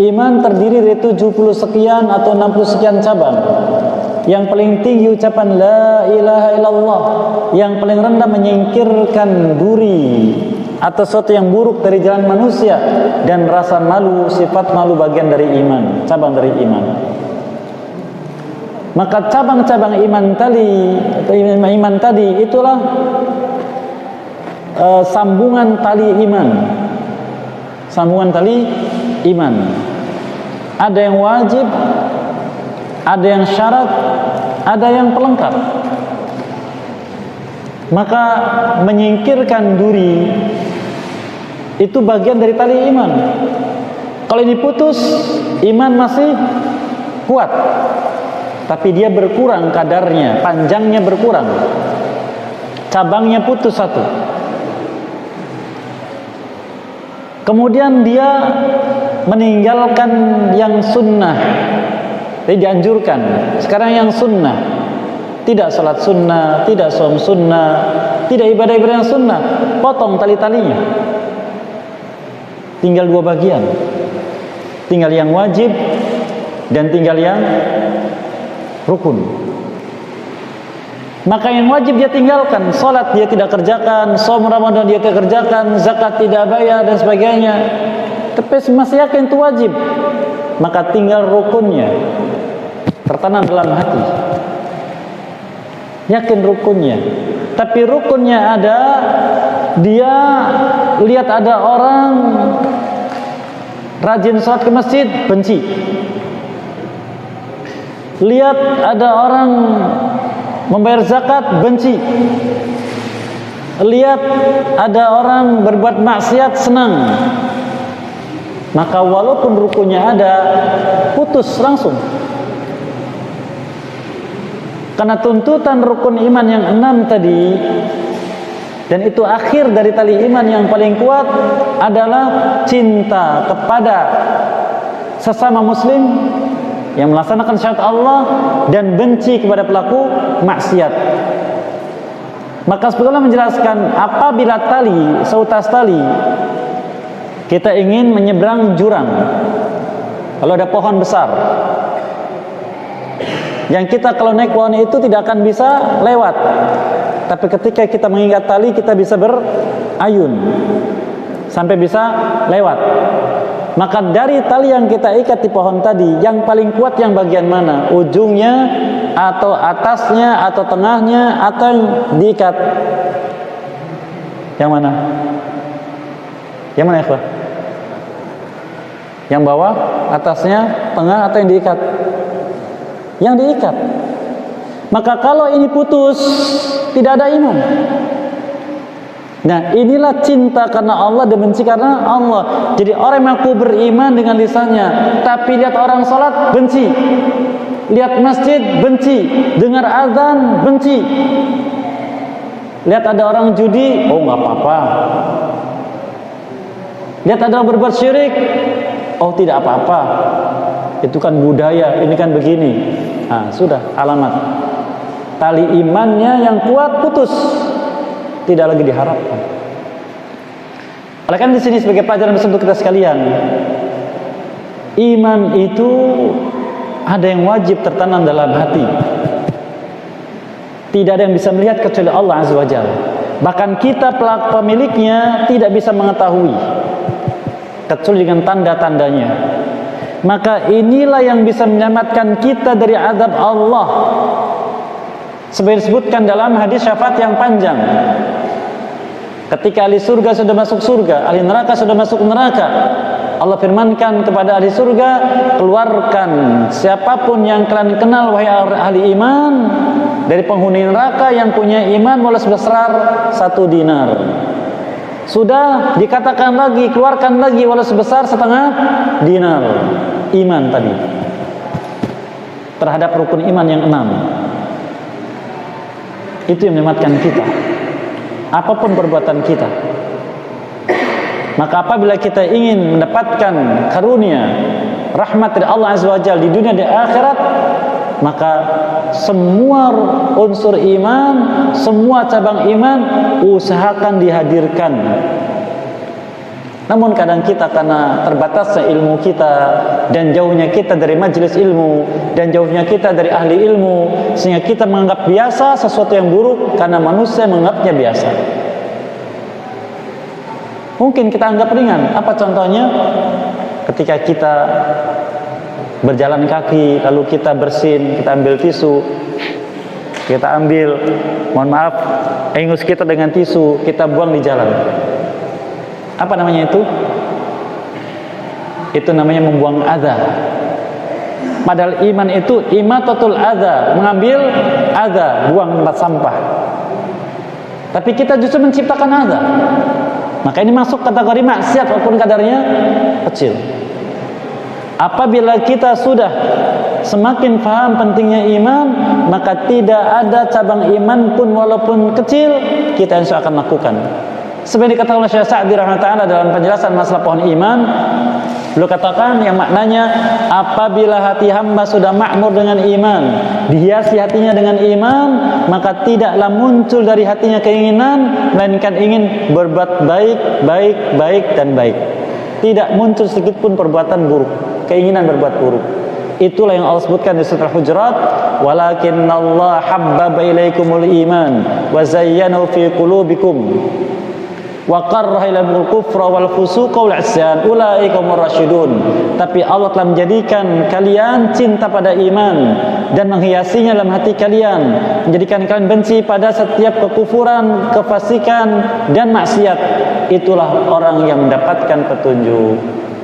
Iman terdiri dari 70 sekian atau 60 sekian cabang. Yang paling tinggi ucapan la ilaha illallah, yang paling rendah menyingkirkan duri atau sesuatu yang buruk dari jalan manusia, dan rasa malu, sifat malu bagian dari iman, cabang dari iman. Maka cabang-cabang iman tadi itulah sambungan tali iman. Sambungan tali iman. Ada yang wajib, ada yang syarat, ada yang pelengkap. Maka menyingkirkan duri itu bagian dari tali iman. Kalau ini putus, iman masih kuat, tapi dia berkurang kadarnya, panjangnya berkurang, cabangnya putus satu. Kemudian dia meninggalkan yang sunnah, jadi dianjurkan. Sekarang yang sunnah, tidak salat sunnah, tidak saum sunnah, tidak ibadah-ibadah yang sunnah, potong tali-talinya. Tinggal 2 bagian, tinggal yang wajib dan tinggal yang rukun. Maka yang wajib dia tinggalkan, salat dia tidak kerjakan, saum Ramadan dia tidak kerjakan, zakat tidak bayar dan sebagainya. Tapi masih yakin itu wajib, maka tinggal rukunnya, tertanam dalam hati. Yakin rukunnya, tapi rukunnya ada, dia lihat ada orang rajin sholat ke masjid, benci. Lihat ada orang membayar zakat, benci. Lihat ada orang berbuat maksiat, senang. Maka walaupun rukunnya ada, putus langsung. Karena tuntutan rukun iman yang 6 tadi, dan itu akhir dari tali iman yang paling kuat, adalah cinta kepada sesama muslim yang melaksanakan syariat Allah dan benci kepada pelaku maksiat. Maka sebetulnya menjelaskan, apabila tali, seutas tali, kita ingin menyeberang jurang, kalau ada pohon besar, Yang kita kalau naik pohon itu tidak akan bisa lewat. Tapi ketika kita mengikat tali, kita bisa berayun sampai bisa lewat. Maka dari tali yang kita ikat di pohon tadi, yang paling kuat yang bagian mana? Ujungnya, atau atasnya, atau tengahnya, atau yang diikat? Yang mana? Yang mana, ikhwah? Yang bawah, atasnya, tengah, atau yang diikat? Yang diikat. Maka kalau ini putus, tidak ada iman. Nah, inilah cinta karena Allah dan benci karena Allah. Jadi orang yang mengaku beriman dengan lisannya, tapi lihat orang salat benci, lihat masjid benci, dengar azan benci, lihat ada orang judi, oh nggak apa-apa, lihat ada orang berbuat syirik, oh tidak apa-apa, itu kan budaya, ini kan begini. Nah, sudah alamat tali imannya yang kuat putus, tidak lagi diharapkan. Oleh karena di sini sebagai pelajaran untuk kita sekalian, iman itu ada yang wajib tertanam dalam hati. Tidak ada yang bisa melihat kecuali Allah Azza wa Jalla. Bahkan kita pemiliknya tidak bisa mengetahui kecuali dengan tanda-tandanya. Maka inilah yang bisa menyelamatkan kita dari azab Allah. Seperti disebutkan dalam hadis syafaat yang panjang. Ketika ahli surga sudah masuk surga, ahli neraka sudah masuk neraka, Allah firmankan kepada ahli surga, keluarkan siapapun yang kalian kenal wahai ahli iman dari penghuni neraka yang punya iman walau sebesar 1 dinar. Sudah dikatakan lagi, keluarkan lagi walau sebesar 0,5 dinar. Iman tadi terhadap rukun iman yang 6. Itu yang menyelamatkan kita, apapun perbuatan kita. Maka apabila kita ingin mendapatkan karunia rahmat dari Allah Azza wa Jalla di dunia dan di akhirat, maka semua unsur iman, semua cabang iman usahakan dihadirkan. Namun kadang kita karena terbatasnya ilmu kita dan jauhnya kita dari majelis ilmu dan jauhnya kita dari ahli ilmu, sehingga kita menganggap biasa sesuatu yang buruk karena manusia menganggapnya biasa. Mungkin kita anggap ringan. Apa contohnya? Ketika kita berjalan kaki, lalu kita bersin, kita ambil tisu, kita ambil, mohon maaf, ingus kita dengan tisu, kita buang di jalan. Apa namanya itu? Itu namanya membuang adza. Padahal iman itu imatatul adza, mengambil adza, buang tempat sampah. Tapi kita justru menciptakan adza. Maka ini masuk kategori maksiat walaupun kadarnya kecil. Apabila kita sudah semakin paham pentingnya iman, maka tidak ada cabang iman pun walaupun kecil kita insya Allah akan lakukan. Seperti dikatakan oleh Syekh Sa'di rahimahullah dalam penjelasan masalah pohon iman, beliau katakan yang maknanya apabila hati hamba sudah makmur dengan iman, dihiasi hatinya dengan iman, maka tidaklah muncul dari hatinya keinginan melainkan ingin berbuat baik, baik, baik dan baik. Tidak muncul sedikit pun perbuatan buruk, keinginan berbuat buruk. Itulah yang Allah sebutkan di surah Al-Hujurat, walakinnallaha habbaba ilaikumul iman wa zayyanahu fi qulubikum wa qarraha ilakumul kufra wal fusuqa wal 'isyan ulaika humur rasyidun. Tapi Allah telah menjadikan kalian cinta pada iman dan menghiasinya dalam hati kalian, menjadikan kalian benci pada setiap kekufuran, kefasikan dan maksiat. Itulah orang yang mendapatkan petunjuk.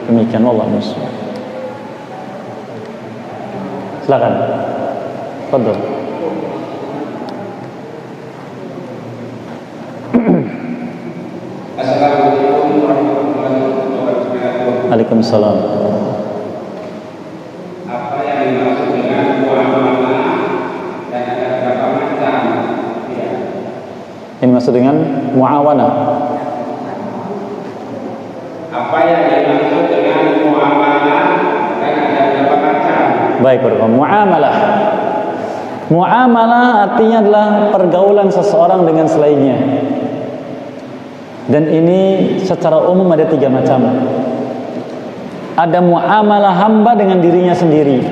Demikian wallahu a'lam. Silakan. Fadhil. Assalamualaikum warahmatullahi wabarakatuh. Waalaikumsalam. Apa yang dimaksud dengan muamalah dan ada berapa macam? Ya. Ini maksud dengan muawanah. Apa yang dimaksud dengan muamalah dan ada berapa macam? Baik, muamalah. Muamalah artinya adalah pergaulan seseorang dengan selainnya. Dan ini secara umum ada 3 macam. Ada muamalah hamba dengan dirinya sendiri.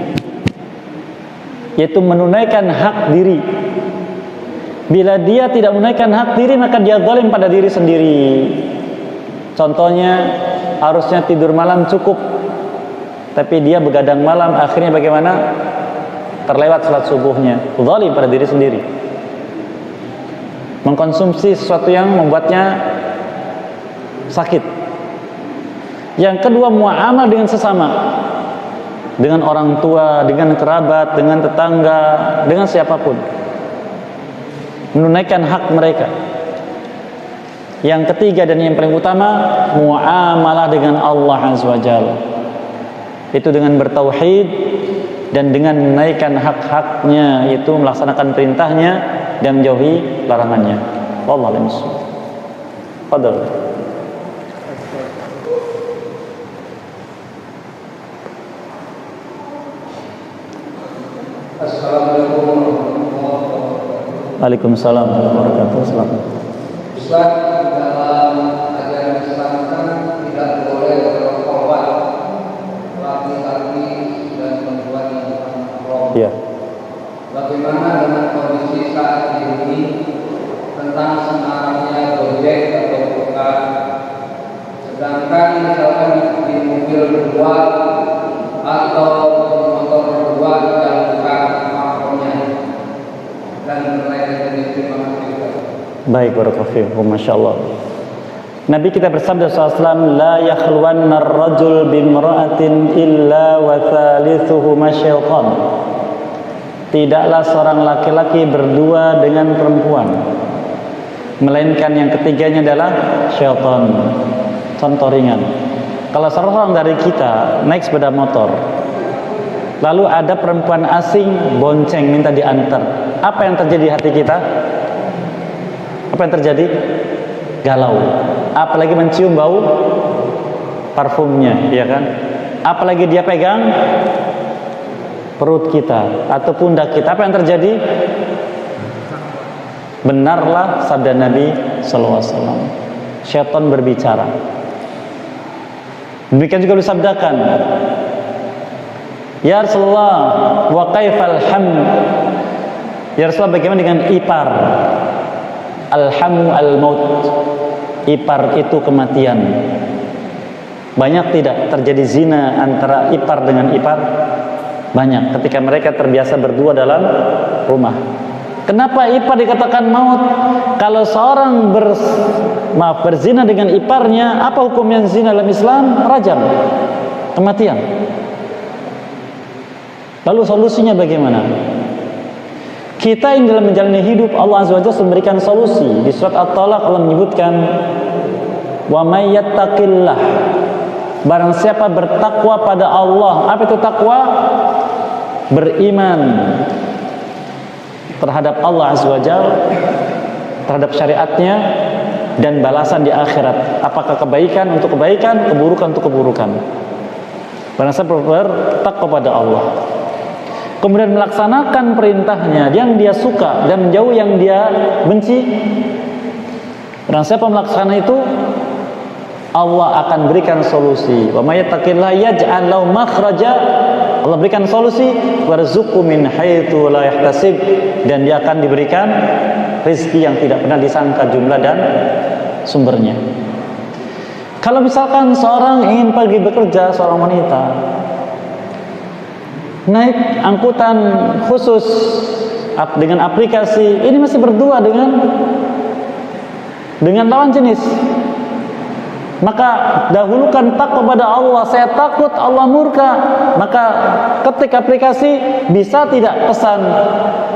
yaitu menunaikan hak diri. Bila dia tidak menunaikan hak diri, maka dia zalim pada diri sendiri. Contohnya, harusnya tidur malam cukup, tapi dia begadang malam, akhirnya bagaimana? Terlewat salat subuhnya. Zalim pada diri sendiri. Mengkonsumsi sesuatu yang membuatnya sakit. Yang kedua, muamalah dengan sesama, dengan orang tua, dengan kerabat, dengan tetangga, dengan siapapun, menunaikan hak mereka. Yang ketiga dan yang paling utama, muamalah dengan Allah Azza wa Jalla, itu dengan bertauhid dan dengan menaikkan hak-haknya, yaitu melaksanakan perintahnya dan menjauhi larangannya. Wallahu a'lam. Fadhal. Assalamualaikum warahmatullahi wabarakatuh. Waalaikumsalam warahmatullahi wabarakatuh. Ustaz, dalam ajaran Islam kan tidak boleh berkorban laki-laki dan perempuan yang haram. Iya. Bagaimana dengan kondisi saat ini tentang senarnya gojek atau bukan? Sedangkan misalkan di mobil berdua atau motor berdua yang bukan makromnya dan berlainan dari terima kasih. Baik, barakallahu fiikum, masyaallah. Nabi kita bersabda SAW, la yakhluwanna ar-rajul bimra'atin illa wa thalithuhuma syaitan. Tidaklah seorang laki-laki berdua dengan perempuan, melainkan yang ketiganya adalah syaitan. Contoh ringan, kalau seorang dari kita naik sepeda motor, lalu ada perempuan asing bonceng minta diantar, apa yang terjadi di hati kita? Apa yang terjadi? Galau. Apalagi mencium bau parfumnya, ya kan? Apalagi dia pegang perut kita atau pundak kita, apa yang terjadi? Benarlah sabda Nabi sallallahu alaihi wasallam, syaitan berbicara. Demikian juga disabdakan, ya Rasulullah, wa kaifal hamd? Ya Rasulullah, bagaimana dengan ipar? Alhamu al-maut, ipar itu kematian. Banyak tidak terjadi zina antara ipar dengan ipar? Banyak, ketika mereka terbiasa berdua dalam rumah. Kenapa ipar dikatakan maut? Kalau seorang berzina dengan iparnya, apa hukumnya zina dalam Islam? Rajam, kematian. Lalu solusinya bagaimana? Kita yang dalam menjalani hidup, Allah Azza wa Jalla memberikan solusi. Di surat At-Talaq Allah menyebutkan, wa may yattaqillah, barang siapa bertakwa pada Allah. Apa itu takwa? Beriman terhadap Allah Azza wa Jalla, terhadap syariatnya, dan balasan di akhirat. Apakah kebaikan untuk kebaikan, keburukan untuk keburukan. Barang siapa bertakwa pada Allah, kemudian melaksanakan perintahnya yang dia suka dan menjauh yang dia benci, dan siapa melaksanakan itu, Allah akan berikan solusi. Wa may yattaqillaha yaj'al lahu makhraja, Allah berikan solusi, warzuqhu min haitsu la yahtasib, dan dia akan diberikan rezeki yang tidak pernah disangka jumlah dan sumbernya. Kalau misalkan seorang ingin pergi bekerja, seorang wanita naik angkutan khusus dengan aplikasi, ini masih berdua dengan lawan jenis, maka dahulukan takwa pada Allah. Saya takut Allah murka, maka ketik aplikasi, bisa tidak pesan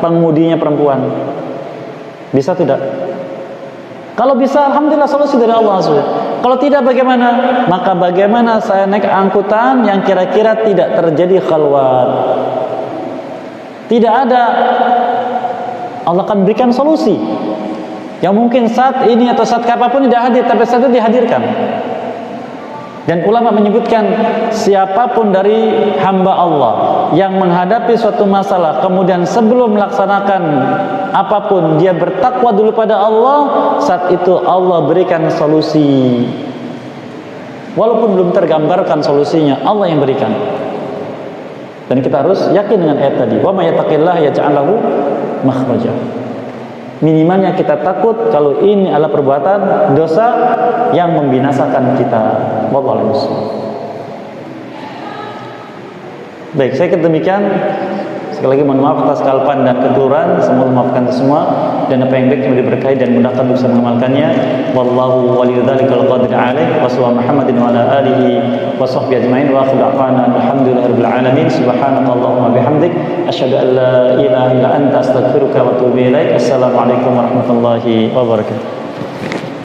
pengemudinya perempuan? Bisa tidak? Kalau bisa, alhamdulillah, solusi dari Allah SWT. Kalau tidak, bagaimana? Maka bagaimana saya naik angkutan yang kira-kira tidak terjadi khalwat? Tidak ada. Allah akan berikan solusi yang mungkin saat ini atau saat kapanpun tidak hadir, tapi saat itu dihadirkan. Dan ulama menyebutkan, siapapun dari hamba Allah yang menghadapi suatu masalah, kemudian sebelum melaksanakan apapun, dia bertakwa dulu pada Allah, saat itu Allah berikan solusi. Walaupun belum tergambarkan solusinya, Allah yang berikan. Dan kita harus yakin dengan ayat tadi, wa may yattaqillaha yaj'al lahu makhraja. Minimalnya kita takut kalau ini adalah perbuatan dosa yang membinasakan kita. Wallahu a'lam. Baik, saya demikian. Sekali lagi mohon maaf atas kesalahan dan kekeliruan. Semoga memaafkan semua dan apa yang baik semoga diberkahi dan mudahkan bisa mengamalkannya. Wallahu waliyudzalikal qadir alaih. Wa sallallahu Muhammadin wa ala alihi wa sahbihi ajmain wa akhiru da'wana alhamdulillahirabbil alamin. Subhanakallahumma bihamdik asyhadu an la ilaha illa anta astaghfiruka wa atubu ilaik. Assalamualaikum warahmatullahi wabarakatuh.